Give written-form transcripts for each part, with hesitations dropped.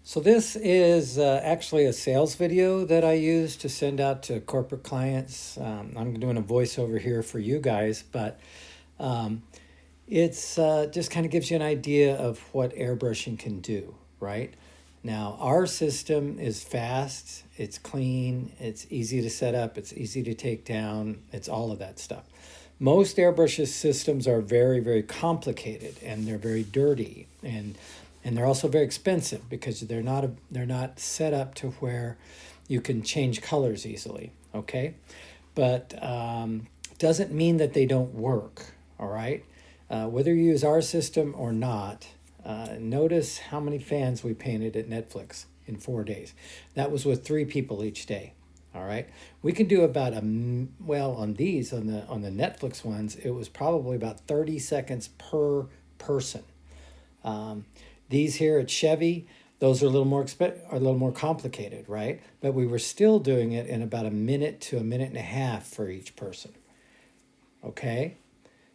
So this is actually a sales video that I use to send out to corporate clients. I'm doing a voiceover here for you guys, but um, it's just kind of gives you an idea of what airbrushing can do, right? Now, our system is fast, it's clean, it's easy to set up, it's easy to take down, it's all of that stuff. Most airbrush systems are very, very complicated and they're very dirty and they're also very expensive because they're not set up to where you can change colors easily. Okay, but doesn't mean that they don't work. All right, whether you use our system or not, notice how many fans we painted at Netflix in 4 days. That was with 3 people each day. All right, we can do about well on the Netflix ones. It was probably about 30 seconds per person. Um, these here at Chevy, those are a little more are a little more complicated, right? But we were still doing it in about a minute to a minute and a half for each person. Okay,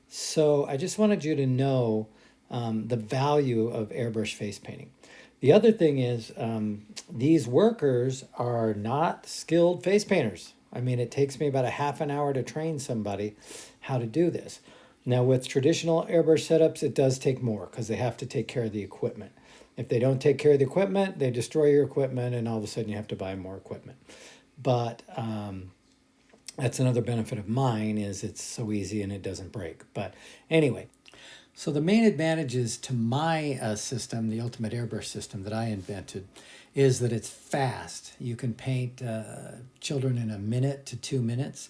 so I just wanted you to know the value of airbrush face painting. The other thing is these workers are not skilled face painters. I mean, it takes me about a half an hour to train somebody how to do this. Now, with traditional airbrush setups, it does take more because they have to take care of the equipment. If they don't take care of the equipment, they destroy your equipment, and all of a sudden you have to buy more equipment. But that's another benefit of mine is it's so easy and it doesn't break. But anyway, so the main advantages to my system, the Ultimate Airbrush system that I invented, is that it's fast. You can paint children in a minute to 2 minutes.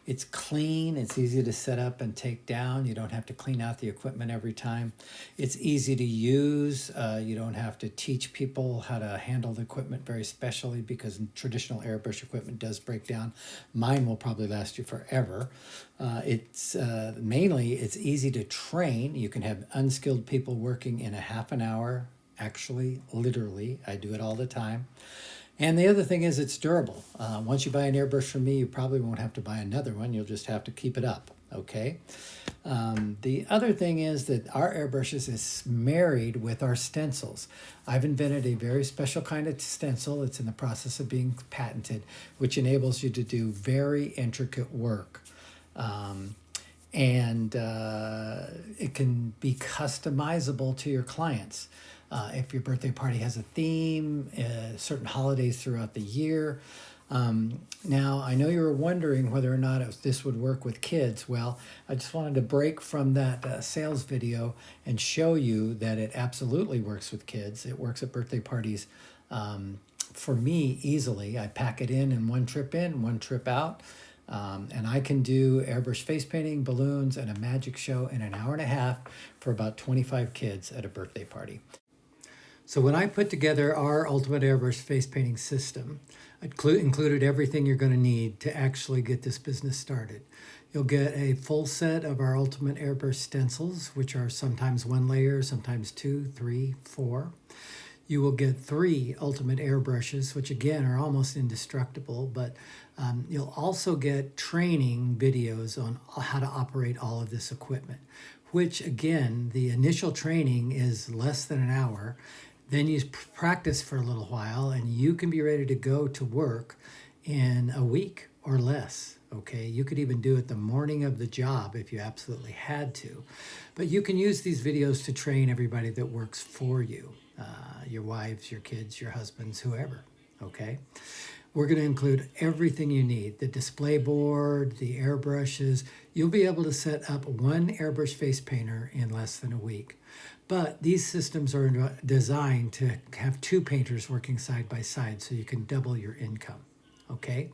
It's clean, it's easy to set up and take down. You don't have to clean out the equipment every time. It's easy to use. You don't have to teach people how to handle the equipment very specially because traditional airbrush equipment does break down. Mine will probably last you forever. It's mainly, it's easy to train. You can have unskilled people working in a half an hour. Actually, literally, I do it all the time. And the other thing is it's durable. Once you buy an airbrush from me, you probably won't have to buy another one. You'll just have to keep it up, okay? The other thing is that our airbrushes is married with our stencils. I've invented a very special kind of stencil. It's in the process of being patented, which enables you to do very intricate work. And it can be customizable to your clients. If your birthday party has a theme, certain holidays throughout the year. Now, I know you were wondering whether or not this would work with kids. Well, I just wanted to break from that sales video and show you that it absolutely works with kids. It works at birthday parties for me easily. I pack it in one trip in, one trip out. And I can do airbrush face painting, balloons, and a magic show in an hour and a half for about 25 kids at a birthday party. So when I put together our Ultimate Airbrush face painting system, I included everything you're going to need to actually get this business started. You'll get a full set of our Ultimate Airbrush stencils, which are sometimes 1 layer, sometimes 2, 3, 4. You will get 3 Ultimate Airbrushes, which again are almost indestructible, but you'll also get training videos on how to operate all of this equipment, which again, the initial training is less than an hour. Then you practice for a little while and you can be ready to go to work in a week or less. Okay, you could even do it the morning of the job if you absolutely had to. But you can use these videos to train everybody that works for you, your wives, your kids, your husbands, whoever. Okay, we're going to include everything you need, the display board, the airbrushes. You'll be able to set up 1 airbrush face painter in less than a week. But these systems are designed to have 2 painters working side by side so you can double your income, okay?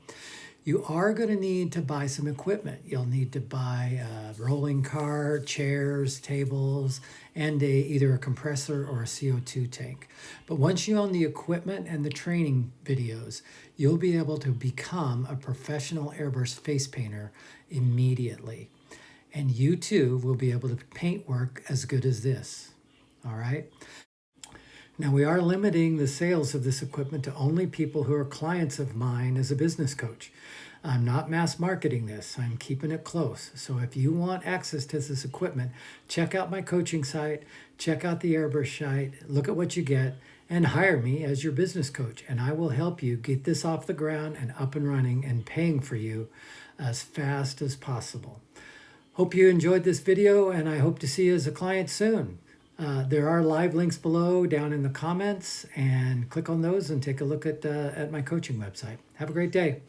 You are going to need to buy some equipment. You'll need to buy a rolling cart, chairs, tables, and either a compressor or a CO2 tank. But once you own the equipment and the training videos, you'll be able to become a professional airbrush face painter immediately. And you too will be able to paint work as good as this. All right. Now, we are limiting the sales of this equipment to only people who are clients of mine as a business coach. I'm not mass marketing this. I'm keeping it close. So if you want access to this equipment, check out my coaching site, check out the Airbrush site, look at what you get, and hire me as your business coach. And I will help you get this off the ground and up and running and paying for you as fast as possible. Hope you enjoyed this video, and I hope to see you as a client soon. There are live links below down in the comments, and click on those and take a look at my coaching website. Have a great day.